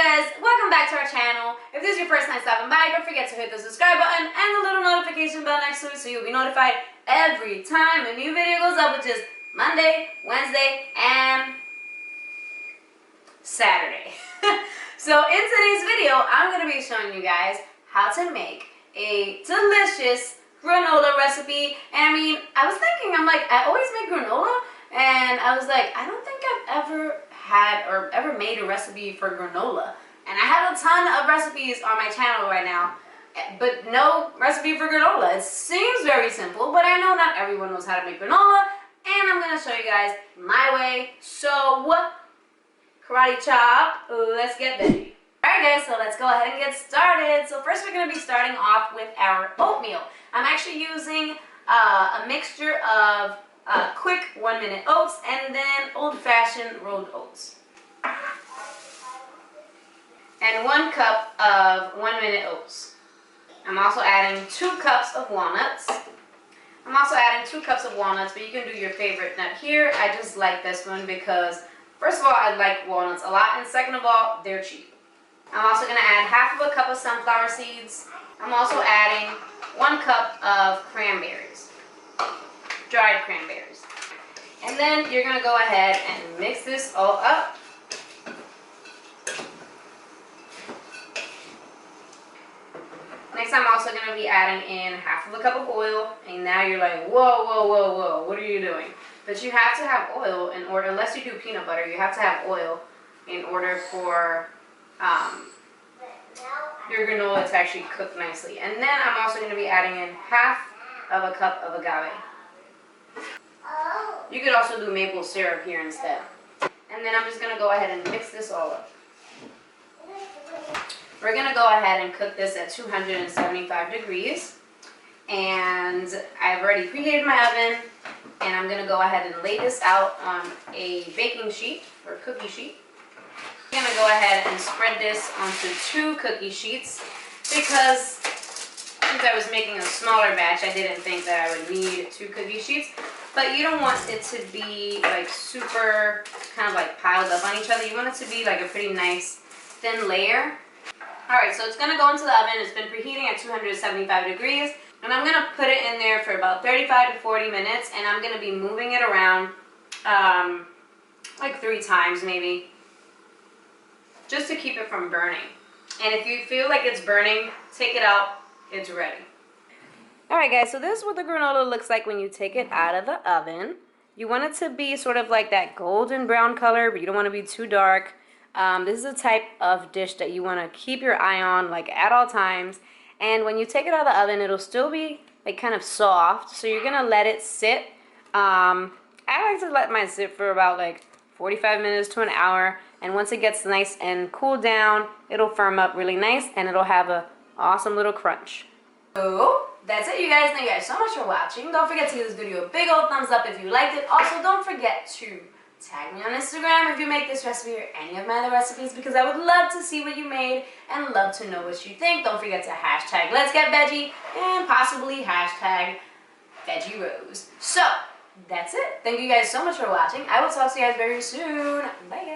guys, welcome back to our channel. If this is your first time stopping by, don't forget to hit the subscribe button and the little notification bell next to it so you'll be notified every time a new video goes up, which is Monday, Wednesday, and Saturday. So in today's video, I'm going to be showing you guys how to make a delicious granola recipe. And I mean, I was thinking, I always make granola, and I was like, I don't think I've ever had or ever made a recipe for granola. And I have a ton of recipes on my channel right now, but no recipe for granola. It seems very simple, but I know not everyone knows how to make granola, and I'm going to show you guys my way. So, karate chop, let's get veggie. Alright guys, so let's go ahead and get started. So first we're going to be starting off with our oatmeal. I'm actually using a mixture of quick 1-minute oats and then old-fashioned rolled oats. And 1 cup of 1-minute oats. I'm also adding 2 cups of walnuts. I'm also adding 2 cups of walnuts, but you can do your favorite nut here. I just like this one because, first of all, I like walnuts a lot, and second of all, they're cheap. I'm also going to add half of a cup of sunflower seeds. I'm also adding 1 cup of cranberries, dried cranberries. And then you're going to go ahead and mix this all up. Next, I'm also going to be adding in half of a cup of oil. And now you're like, whoa, whoa, whoa, whoa, what are you doing? But you have to have oil in order, unless you do peanut butter, you have to have oil in order for your granola to actually cook nicely. And then I'm also going to be adding in half of a cup of agave. You could also do maple syrup here instead. And then I'm just going to go ahead and mix this all up. We're going to go ahead and cook this at 275 degrees. And I've already preheated my oven. And I'm going to go ahead and lay this out on a baking sheet or cookie sheet. I'm going to go ahead and spread this onto 2 cookie sheets because since I was making a smaller batch, I didn't think that I would need 2 cookie sheets. But you don't want it to be like super kind of like piled up on each other. You want it to be like a pretty nice thin layer. Alright, so it's going to go into the oven. It's been preheating at 275 degrees. And I'm going to put it in there for about 35 to 40 minutes. And I'm going to be moving it around like 3 times maybe, just to keep it from burning. And if you feel like it's burning, take it out. It's ready. Alright guys, so this is what the granola looks like when you take it out of the oven. You want it to be sort of like that golden brown color, but you don't want to be too dark. This is a type of dish that you want to keep your eye on like at all times. And when you take it out of the oven, it'll still be like kind of soft. So you're going to let it sit. I like to let mine sit for about like 45 minutes to an hour. And once it gets nice and cooled down, it'll firm up really nice and it'll have a awesome little crunch. So that's it, you guys. Thank you guys so much for watching. Don't forget to give this video a big old thumbs up if you liked it. Also, don't forget to tag me on Instagram if you make this recipe or any of my other recipes, because I would love to see what you made and love to know what you think. Don't forget to hashtag Let's Get Veggie and possibly hashtag Veggie Rose. So that's it. Thank you guys so much for watching. I will talk to you guys very soon. Bye guys.